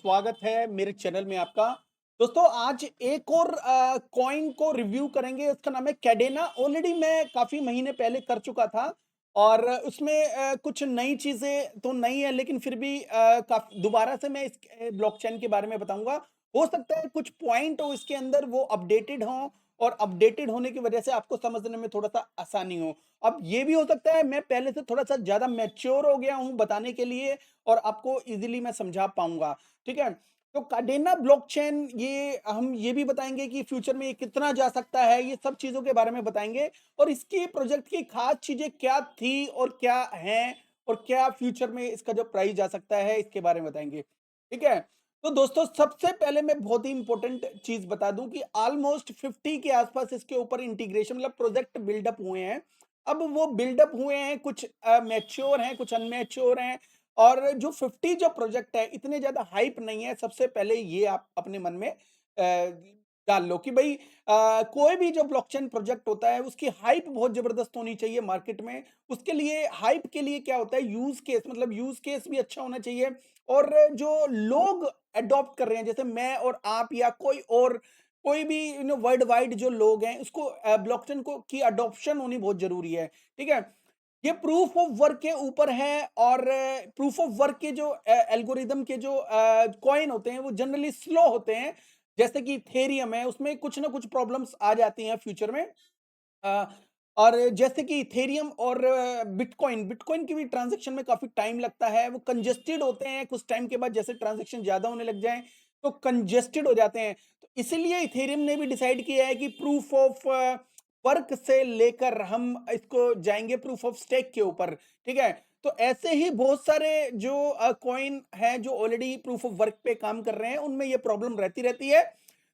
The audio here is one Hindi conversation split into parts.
स्वागत है मेरे चैनल में आपका। दोस्तों आज एक और कॉइन को रिव्यू करेंगे, उसका नाम है कैडेना। ऑलरेडी मैं काफ़ी महीने पहले कर चुका था और उसमें कुछ नई चीज़ें तो नहीं है, लेकिन फिर भी दोबारा से मैं इस ब्लॉकचेन के बारे में बताऊँगा। हो सकता है कुछ पॉइंट हो इसके अंदर वो अपडेटेड हों और अपडेटेड होने की वजह से आपको समझने में थोड़ा-सा आसानी हो। अब ये भी हो सकता है मैं पहले से थोड़ा-सा ज़्यादा मैच्योर हो गया हूँ बताने के लिए और आपको इज़िली मैं समझा पाऊँगा, ठीक है? तो कार्डेना ब्लॉकचेन ये हम ये भी बताएँगे कि फ्यूचर में ये कितना जा सकता है, ये सब चीज़ों के बारे में बताएँगे और इसकी प्रोजेक्ट की ख़ास चीज़ें क्या थी और क्या हैं और क्या फ्यूचर में इसका जो प्राइस जा सकता है, इसके बारे में बताएँगे, ठीक है? तो दोस्तों सबसे पहले मैं बहुत ही इम्पोर्टेंट चीज़ बता दूँ कि ऑलमोस्ट 50 के आस-पास इसके ऊपर इंटीग्रेशन मतलब प्रोजेक्ट बिल्डअप हुए हैं। अब वो बिल्डअप हुए हैं, कुछ मैच्योर हैं, कुछ अनमैच्योर हैं और जो 50 जो प्रोजेक्ट है, इतने ज़्यादा हाइप नहीं है। सबसे पहले ये आप अपने मन में डाल लो कि भई कोई भी जो ब्लॉकचेन प्रोजेक्ट होता है, उसकी हाइप बहुत ज़बरदस्त होनी चाहिए मार्केट में। उसके लिए हाइप के लिए क्या होता है, यूज़ केस मतलब यूज़ केस भी अच्छा होना चाहिए और जो लोग एडॉप्ट कर रहे हैं, जैसे मैं और आप या कोई और कोई भी वर्ल्ड वाइड जो लोग हैं, उसको ब्लॉकचेन को की अडॉप्शन होनी बहुत ज़रूरी है, ठीक है? ये प्रूफ ऑफ वर्क के ऊपर है और प्रूफ ऑफ वर्क के जो एल्गोरिदम के जो कॉइन होते हैं वो जनरली स्लो होते हैं। जैसे कि इथेरियम है, उसमें कुछ ना कुछ प्रॉब्लम्स आ जाती हैं फ्यूचर में। अ, और जैसे कि इथेरियम और बिटकॉइन बिटकॉइन की भी ट्रांजैक्शन में काफ़ी टाइम लगता है, वो कंजेस्टेड होते हैं कुछ टाइम के बाद, जैसे ट्रांजैक्शन ज़्यादा होने लग जाएँ, तो कंजेस्टेड हो जाते हैं। तो इसीलिए इथेरियम ने भी डिसाइड किया है कि प्रूफ ऑफ वर्क से लेकर हम इसको जाएँगे प्रूफ ऑफ स्टेक के ऊपर, ठीक है? तो ऐसे ही बहुत सारे जो कॉइन हैं जो ऑलरेडी प्रूफ ऑफ वर्क पे काम कर रहे हैं, उनमें ये प्रॉब्लम रहती रहती है।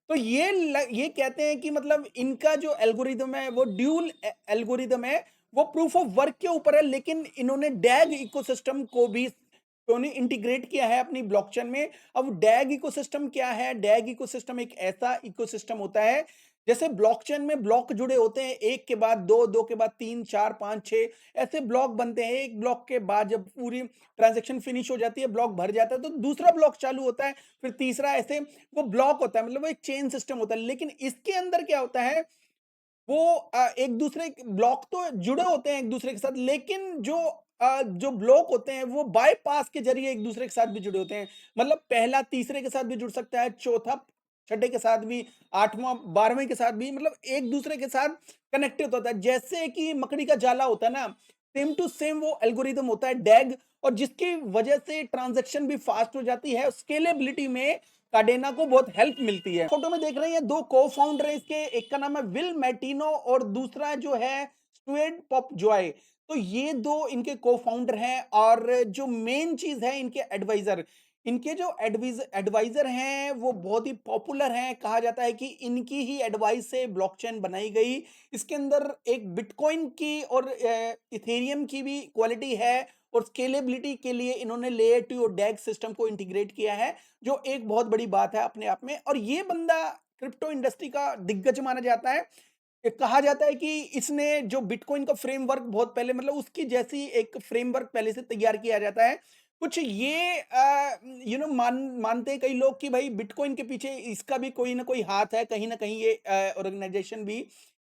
तो ये कहते हैं कि मतलब इनका जो एल्गोरिदम है वो ड्यूल एल्गोरिदम है, वो प्रूफ ऑफ वर्क के ऊपर है, लेकिन इन्होंने डैग इकोसिस्टम को भी उन्होंने इंटीग्रेट किया है अपनी ब्लॉकचेन में। अब डैग इकोसिस्टम क्या है? डैग इकोसिस्टम एक ऐसा इकोसिस्टम होता है, जैसे ब्लॉकचेन में ब्लॉक जुड़े होते हैं, एक के बाद दो, दो के बाद तीन, चार, पांच, छह ऐसे ब्लॉक बनते हैं। एक ब्लॉक के बाद जब पूरी ट्रांजेक्शन फिनिश हो जाती है, ब्लॉक भर जाता है, तो दूसरा ब्लॉक चालू होता है, फिर तीसरा, ऐसे वो ब्लॉक होता है, मतलब वो एक चेन सिस्टम होता है। लेकिन इसके अंदर क्या होता है, वो एक दूसरे ब्लॉक तो जुड़े होते हैं एक दूसरे के साथ, लेकिन जो ब्लॉक होते हैं वो बाईपास के जरिए एक दूसरे के साथ भी जुड़े होते हैं। मतलब पहला तीसरे के साथ भी जुड़ सकता है, चौथा छठे के साथ भी, आठवां बारहवें के साथ भी, मतलब एक दूसरे के साथ कनेक्टेड होता है। जैसे कि मकड़ी का जाला होता है ना, सेम टू सेम वो एल्गोरिदम होता है डैग, और जिसकी वजह से ट्रांजैक्शन भी फास्ट हो जाती है, स्केलेबिलिटी में कार्डेना को बहुत हेल्प मिलती है। फोटो में देख रहे हैं दो को फाउंडर है इसके, एक का नाम है विल मैटिनो और दूसरा जो है स्टुअर्ट पॉप जॉय। तो ये दो इनके को फाउंडर हैं और जो मेन चीज है इनके एडवाइजर, इनके जो एडवाइजर हैं वो बहुत ही पॉपुलर हैं। कहा जाता है कि इनकी ही एडवाइस से ब्लॉकचेन बनाई गई। इसके अंदर एक बिटकॉइन की और इथेरियम की भी क्वालिटी है और स्केलेबिलिटी के लिए इन्होंने लेयर 2 और डैग सिस्टम को इंटीग्रेट किया है, जो एक बहुत बड़ी बात है अपने आप में। और ये बंदा क्रिप्टो इंडस्ट्री का दिग्गज माना जाता है। ये कहा जाता है कि इसने जो बिटकॉइन का फ्रेमवर्क बहुत पहले, मतलब उसकी जैसी एक फ्रेमवर्क पहले से तैयार किया जाता है। कुछ ये मानते हैं कई लोग कि भाई बिटकॉइन के पीछे इसका भी कोई ना कोई हाथ है, कहीं ना कहीं ये ऑर्गेनाइजेशन भी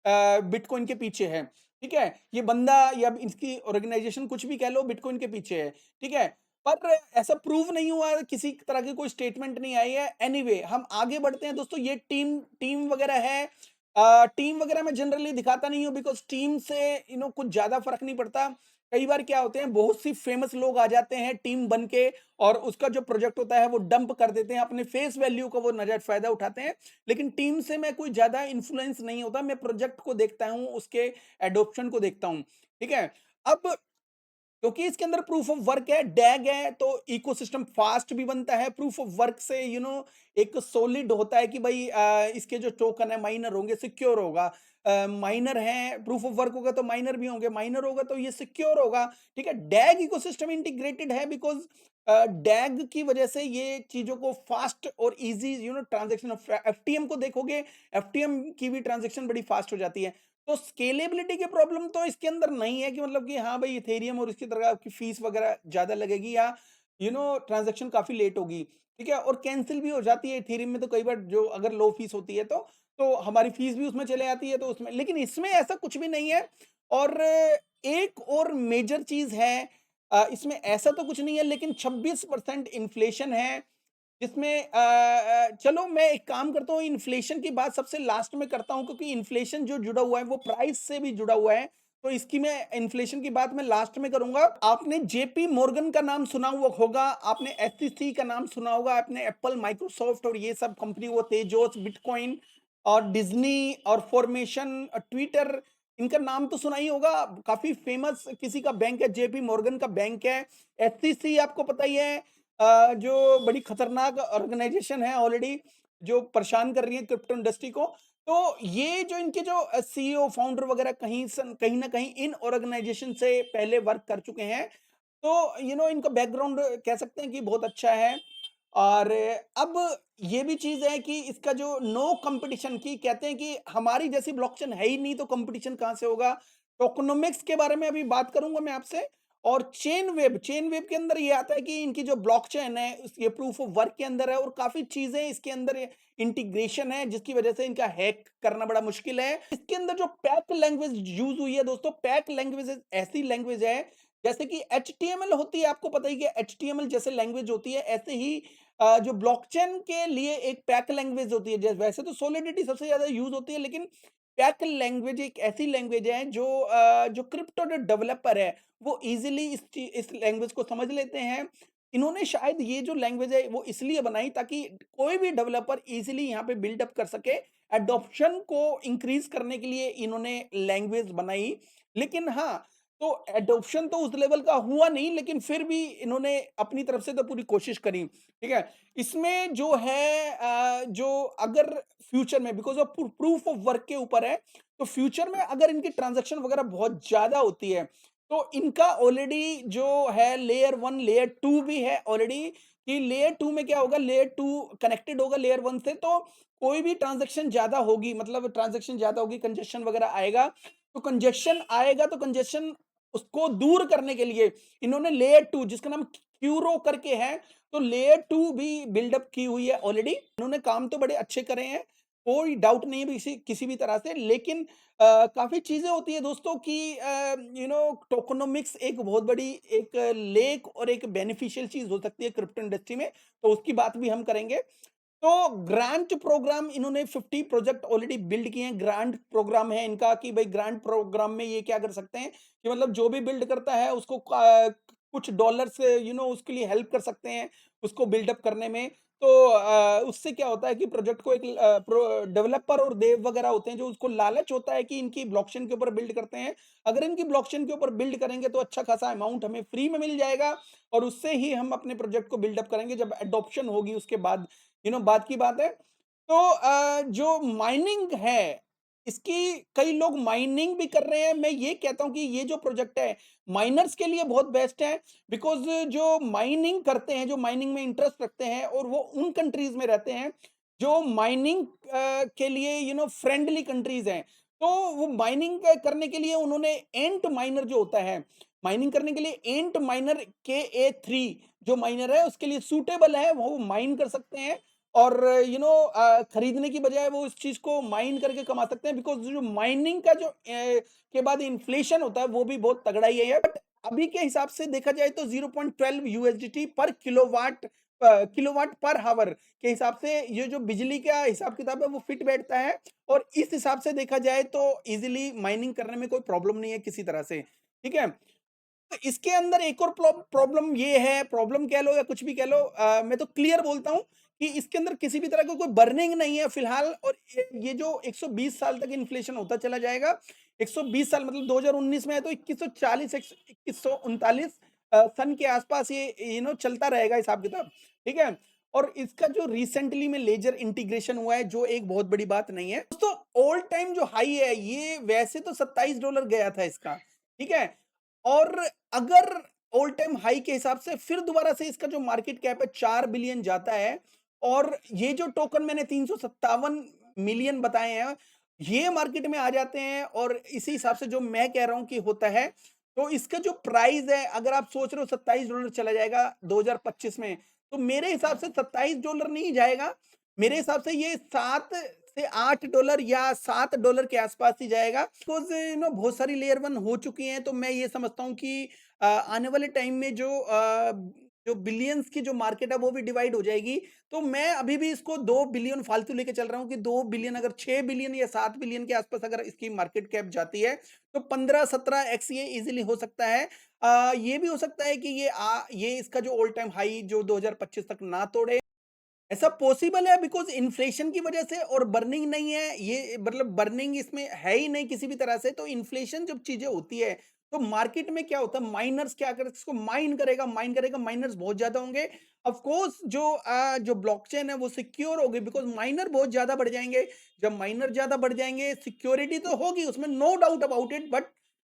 बिटकॉइन के पीछे है, ठीक है? ये बंदा या इसकी ऑर्गेनाइजेशन कुछ भी कह लो, बिटकॉइन के पीछे है, ठीक है? पर ऐसा प्रूव नहीं हुआ है, किसी तरह की कोई स्टेटमेंट नहीं आई है। एनीवे हम आगे बढ़ते हैं दोस्तों। ये टीम टीम वगैरह है। टीम वगैरह मैं जनरली दिखाता नहीं हूँ, बिकॉज़ टीम से कुछ ज़्यादा फ़र्क नहीं पड़ता। कई बार क्या होते हैं, बहुत सी फ़ेमस लोग आ जाते हैं टीम बन के और उसका जो प्रोजेक्ट होता है वो डंप कर देते हैं, अपने फेस वैल्यू का वो नज़र फ़ायदा उठाते हैं। लेकिन टीम से मैं कोई ज़्यादा इन्फ्लुएंस नहीं होता, मैं प्रोजेक्ट को देखता हूँ, उसके एडॉप्शन को देखता हूँ, ठीक है? अब क्योंकि इसके अंदर प्रूफ ऑफ वर्क है, डैग है, तो इकोसिस्टम फास्ट भी बनता है। प्रूफ ऑफ वर्क से एक सॉलिड होता है कि भाई इसके जो टोकन है माइनर होंगे, सिक्योर होगा। माइनर है, प्रूफ ऑफ वर्क होगा तो माइनर भी होंगे, माइनर होगा तो ये सिक्योर होगा, ठीक है? डैग इकोसिस्टम इंटीग्रेटेड है बिकॉज़ डैग की वजह से ये चीज़ों को फास्ट और ईज़ी ट्रांज़ैक्शन एफटीएम को देखोगे, एफटीएम की भी ट्रांज़ैक्शन बड़ी फास्ट हो जाती है। तो स्केलेबिलिटी की प्रॉब्लम तो इसके अंदर नहीं है कि मतलब कि हाँ भाई इथेरियम और इसकी तरह आपकी फीस वगैरह ज़्यादा लगेगी या ट्रांज़ैक्शन काफ़ी लेट होगी। ठीक है? और कैंसल भी हो जाती है इथेरियम में, तो कई बार जो अगर लो फीस होती है तो हमारी फीस भी उसमें चले जाती है, तो उसमें, लेकिन इसमें ऐसा कुछ भी नहीं है। और एक और मेजर चीज़ है, इसमें ऐसा तो कुछ नहीं है, लेकिन 26% इन्फ्लेशन है, जिसमें चलो मैं एक काम करता हूँ, इन्फ्लेशन की बात सबसे लास्ट में करता हूँ, क्योंकि इन्फ्लेशन जो जुड़ा हुआ है वो प्राइस से भी जुड़ा हुआ है। तो इसकी मैं इन्फ्लेशन की बात मैं लास्ट में करूँगा। आपने जेपी मॉर्गन का नाम सुना हुआ होगा, आपने एससीसी का नाम सुना होगा, आपने एप्पल, माइक्रोसॉफ्ट और ये सब कंपनी, वो तेजोस, बिटकॉइन और डिज्नी और फॉर्मेशन, ट्विटर, इनका नाम तो सुना ही होगा। काफ़ी फेमस किसी का बैंक है, जेपी मॉर्गन का बैंक है। एससीसी आपको पता ही है, जो बड़ी खतरनाक ऑर्गेनाइजेशन है ऑलरेडी, जो परेशान कर रही है क्रिप्टो इंडस्ट्री को। तो ये जो इनके जो सीईओ, फाउंडर वगैरह कहीं ना कहीं इन ऑर्गेनाइजेशन से पहले वर्क कर चुके हैं। तो इनका बैकग्राउंड कह सकते हैं कि बहुत अच्छा है। और अब ये भी चीज है कि इसका जो नो कंपटीशन की कहते हैं कि हमारी जैसी ब्लॉकचेन है ही नहीं, तो कंपटीशन कहां से होगा। टोकनोमिक्स के बारे में अभी बात करूंगा मैं आपसे। और चेन वेब के अंदर ये आता है कि इनकी जो ब्लॉकचेन है ये प्रूफ ऑफ वर्क के अंदर है, और काफी चीजें इसके अंदर इंटीग्रेशन है, जिसकी वजह से इनका हैक करना बड़ा मुश्किल है। इसके अंदर जो पैक लैंग्वेज यूज हुई है दोस्तों, पैक लैंग्वेज ऐसी लैंग्वेज है जैसे कि एचटीएमएल होती है, आपको पता ही कि एचटीएमएल जैसे लैंग्वेज होती है, ऐसे ही जो ब्लॉकचेन के लिए एक पैक लैंग्वेज होती है। वैसे तो सोलिडिटी सबसे ज्यादा यूज होती है, लेकिन पैक लैंग्वेज एक ऐसी लैंग्वेज है जो क्रिप्टो डेवलपर है वो इजीली इस लैंग्वेज को समझ लेते हैं। इन्होंने शायद ये जो लैंग्वेज है वो इसलिए बनाई ताकि कोई भी डेवलपर इजीली यहाँ पे बिल्डअप कर सके। एडॉप्शन को इंक्रीज करने के लिए इन्होंने लैंग्वेज बनाई। लेकिन हाँ, तो एडॉप्शन तो उस लेवल का हुआ नहीं, लेकिन फिर भी इन्होंने अपनी तरफ से तो पूरी कोशिश करी। ठीक है, इसमें जो है जो अगर फ्यूचर में, because of proof of work के ऊपर है, तो फ्यूचर में अगर इनकी ट्रांजैक्शन वगैरह बहुत ज्यादा होती है, तो इनका ऑलरेडी जो है लेयर 1 लेयर 2 भी है ऑलरेडी। कि लेयर 2 में क्या होगा, लेयर 2 कनेक्टेड होगा लेयर 1 से, तो कोई भी ट्रांजैक्शन ज्यादा होगी, मतलब ट्रांजैक्शन ज्यादा होगी, कंजेशन वगैरह आएगा, तो कंजेशन आएगा, तो कंजेशन उसको दूर करने के लिए इन्होंने लेयर 2, जिसका नाम क्यूरो करके है, तो लेयर 2 भी बिल्डअप की हुई है ऑलरेडी। इन्होंने काम तो बड़े अच्छे करे हैं, कोई डाउट नहीं है किसी किसी भी तरह से। लेकिन काफी चीजें होती है दोस्तों कि टोकनोमिक्स एक बहुत बड़ी एक लेक और एक बेनिफिशियल चीज हो सकती है क्रिप्टो इंडस्ट्री में, तो उसकी बात भी हम करेंगे। तो ग्रांट प्रोग्राम इन्होंने 50 प्रोजेक्ट ऑलरेडी बिल्ड किए हैं। ग्रांट प्रोग्राम है इनका कि भाई ग्रांट प्रोग्राम में ये क्या कर सकते हैं कि मतलब जो भी बिल्ड करता है उसको कुछ डॉलर से उसके लिए हेल्प कर सकते हैं उसको बिल्डअप करने में। तो उससे क्या होता है कि प्रोजेक्ट को एक डेवलपर और देव वगैरह होते हैं जो उसको लालच होता है कि इनकी ब्लॉकचेन के ऊपर बिल्ड करते हैं, अगर इनकी ब्लॉकचेन के ऊपर बिल्ड करेंगे तो अच्छा खासा अमाउंट हमें फ्री में मिल जाएगा, और उससे ही हम अपने प्रोजेक्ट को बिल्डअप करेंगे जब एडॉप्शन होगी उसके बाद। बात की बात है। तो जो माइनिंग है, इसकी कई लोग माइनिंग भी कर रहे हैं। मैं ये कहता हूँ कि ये जो प्रोजेक्ट है, माइनर्स के लिए बहुत बेस्ट है, बिकॉज़ जो माइनिंग करते हैं, जो माइनिंग में इंटरेस्ट रखते हैं और वो उन कंट्रीज़ में रहते हैं, जो माइनिंग के लिए फ्रेंडली कंट्रीज़ हैं। तो वो माइनिंग करने के लिए उन्होंने एंट माइनर जो होता है, माइनिंग करने के लिए एंट माइनर KA3 जो माइनर है उसके लिए सूटेबल है, वो माइन कर सकते हैं। और खरीदने की बजाय वो इस चीज को माइन करके कमा सकते हैं, बिकॉज जो माइनिंग का जो के बाद इन्फ्लेशन होता है वो भी बहुत तगड़ा ही है। बट अभी के हिसाब से देखा जाए तो 0.12 USDT पर किलोवाट पर हावर के हिसाब से ये जो बिजली का हिसाब किताब है वो फिट बैठता है। और इस हिसाब से देखा जाए तो इजीली माइनिंग करने में कोई प्रॉब्लम नहीं है किसी तरह से। ठीक है, तो इसके अंदर एक और प्रॉब्लम ये है, प्रॉब्लम कह लो या कुछ भी कह लो, मैं तो क्लियर बोलता हूँ कि इसके अंदर किसी भी तरह का कोई बर्निंग नहीं है फिलहाल। और ये जो 120 साल तक इन्फ्लेशन होता चला जाएगा, 120 साल मतलब 2019 में है तो 2140 2139 सन के आसपास ये चलता रहेगा हिसाब किताब। ठीक है, और इसका जो रिसेंटली में लेजर इंटीग्रेशन हुआ है जो एक बहुत बड़ी बात नहीं है दोस्तों। ऑल टाइम जो हाई है ये वैसे तो $27 गया था इसका। ठीक है, और अगर ऑल टाइम हाई के हिसाब से फिर दोबारा से इसका जो मार्केट कैप है 4 बिलियन जाता है, और ये जो टोकन मैंने 357 मिलियन बताए हैं ये मार्केट में आ जाते हैं, और इसी हिसाब से जो मैं कह रहा हूं कि होता है, तो इसका जो प्राइस है अगर आप सोच रहे हो $27 चला जाएगा 2025 में, तो मेरे हिसाब से $27 नहीं जाएगा। मेरे हिसाब से ये 7 से $8 या $7 के आसपास ही जाएगा। बिकॉज़ बहुत सारी लेयर 1 हो चुकी हैं, तो मैं ये समझता हूँ कि आने वाले टाइम में जो बिलियंस की जो मार्केट है वो भी डिवाइड हो जाएगी। तो मैं अभी भी इसको 2 बिलियन फालतू लेके चल रहा हूँ कि 2 बिलियन, अगर 6 बिलियन या 7 बिलियन के आसपास अगर इसकी मार्केट कैप जाती है, तो 15-17 एक्स ये ईज़िली हो सकता है। ये भी हो सकता है कि ये इसका जो ऑल टाइम हाई जो 2025 तक ना तोड़े। ऐसा पॉसिबल है बिकॉज़ इन्फ्लेशन की वजह से, और बर्निंग नहीं है, ये मतलब बर्निंग इसमें है ही नहीं किसी भी तरह से। तो इन्फ्लेशन जब चीज़ें होती है, तो मार्केट में क्या होता है, माइनर्स क्या करे, इसको माइन करेगा, माइनर्स बहुत ज़्यादा होंगे। ऑफ कोर्स जो ब्लॉकचेन है वो सिक्योर होगी बिकॉज़ माइनर बहुत ज़्यादा बढ़ जाएँगे। जब माइनर ज़्यादा बढ़ जाएँगे, सिक्योरिटी तो होगी उसमें, no doubt about it, but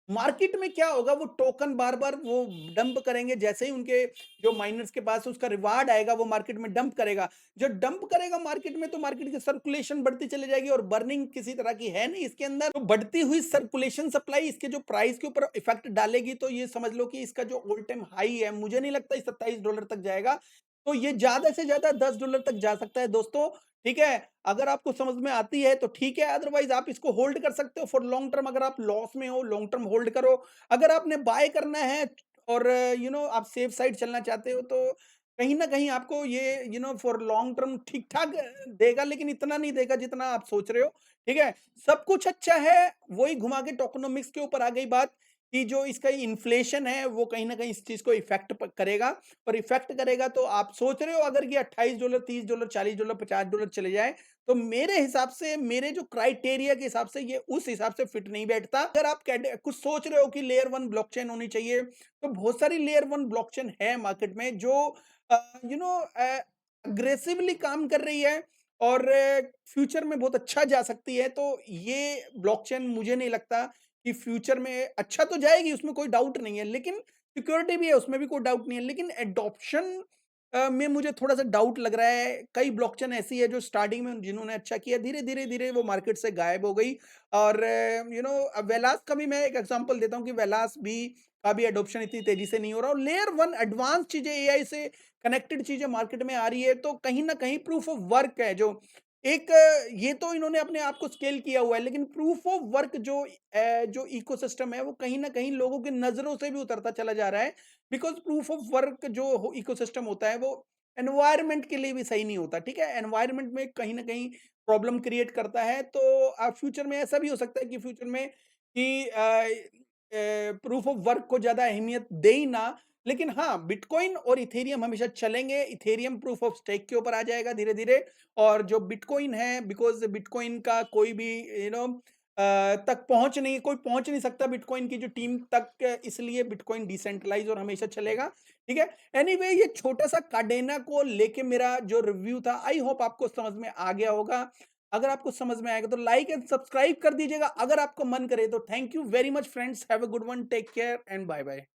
market में क्या होगा, वो टोकन बार-बार वो डंप करेंगे। जैसे ही उनके जो माइनर्स के पास उसका रिवार्ड आएगा, वो मार्केट में डंप करेगा। जो डंप करेगा मार्केट में, तो मार्केट की सर्कुलेशन बढ़ती चली जाएगी, और बर्निंग किसी तरह की है नहीं इसके अंदर। तो बढ़ती हुई सर्कुलेशन सप्लाई इसके जो प्राइस के ऊपर इफेक्ट डालेगी, तो ये समझ लो कि इसका जो ऑल टाइम हाई है, मुझे नहीं लगता ये $27 तक जाएगा। तो ये ज्यादा से ज्यादा $10 तक जा सकता है दोस्तों। ठीक है, अगर आपको समझ में आती है तो ठीक है, अदरवाइज आप इसको होल्ड कर सकते हो फॉर लॉन्ग टर्म। अगर आप लॉस में हो, लॉन्ग टर्म होल्ड करो। अगर आपने बाय करना है और आप सेफ साइड चलना चाहते हो, तो कहीं न कहीं आपको ये फॉर लॉन्ग टर्म ठीक-ठाक देगा, लेकिन इतना नहीं देगा जितना आप सोच रहे हो, ठीक है? सब कुछ अच्छा है, वही घुमा के टोकेनोमिक्स के ऊपर आ गई बात कि जो इसका इन्फ्लेशन है, वो कहीं न कहीं इस चीज़ को इफ़ेक्ट प करेगा। और इफ़ेक्ट करेगा, तो आप सोच रहे हो अगर ये $28, $30, $40, $50 चले जाए, तो मेरे हिसाब से, मेरे जो क्राइटेरिया के हिसाब से, ये उस हिसाब से फिट नहीं बैठता। अगर आप कैड कुछ सोच रहे हो कि लेयर 1 ब्लॉकचेन होनी चाहिए, तो बहुत सारी लेयर 1 ब्लॉकचेन है मार्केट में जो अग्रेसिवली काम कर रही है, और फ्यूचर में बहुत अच्छा जा सकती है। तो ये ब्लॉकचेन मुझे नहीं लगता कि फ्यूचर में अच्छा तो जाएगी, उसमें कोई डाउट नहीं है, लेकिन सिक्योरिटी भी है, उसमें भी कोई डाउट नहीं है, लेकिन एडॉप्शन में मुझे थोड़ा-सा डाउट लग रहा है। कई ब्लॉकचेन ऐसी है जो स्टार्टिंग में जिन्होंने अच्छा किया, धीरे-धीरे वो मार्केट से गायब हो गई। और वेलास का भी मैं एक एग्ज़ाम्पल देता हूँ कि वेलास भी का भी एडॉप्शन इतनी तेज़ी से नहीं हो रहा, और लेयर 1 एडवांस चीज़ें, एआई से कनेक्टेड चीज़ें मार्केट में आ रही है, तो कहीं न कहीं प्रूफ ऑफ वर्क है जो एक ये तो इन्होंने अपने आप को स्केल किया हुआ है, लेकिन प्रूफ ऑफ वर्क जो इकोसिस्टम है, वो कहीं न कहीं लोगों की नज़रों से भी उतरता चला जा रहा है। बिकॉज़ प्रूफ ऑफ वर्क जो हो इकोसिस्टम होता है, वो एनवायरनमेंट के लिए भी सही नहीं होता, ठीक है? एनवायरनमेंट में कहीं न कहीं प्रॉब्लम क्रिएट करता है। तो फ्यूचर में ऐसा भी हो सकता है कि फ्यूचर में कि प्रूफ ऑफ वर्क को ज़्यादा अहमियत दे ही ना, लेकिन हाँ, बिटकॉइन और इथेरियम हमेशा चलेंगे। इथेरियम प्रूफ ऑफ स्टेक के ऊपर आ जाएगा धीरे-धीरे, और जो बिटकॉइन है, बिकॉज़ बिटकॉइन का कोई भी तक पहुँच नहीं, कोई पहुँच नहीं सकता बिटकॉइन की जो टीम तक, इसलिए बिटकॉइन डिसेंट्रलाइज़ और हमेशा चलेगा, ठीक है? एनीवे, ये छोटा-सा कार्डेना को लेके मेरा जो रिव्यू था, आई होप आपको समझ में आ गया होगा। अगर आपको समझ में आएगा तो लाइक एंड सब्सक्राइब कर दीजिएगा अगर आपको मन करे तो। Thank you very much friends, have a good one, take care and bye bye.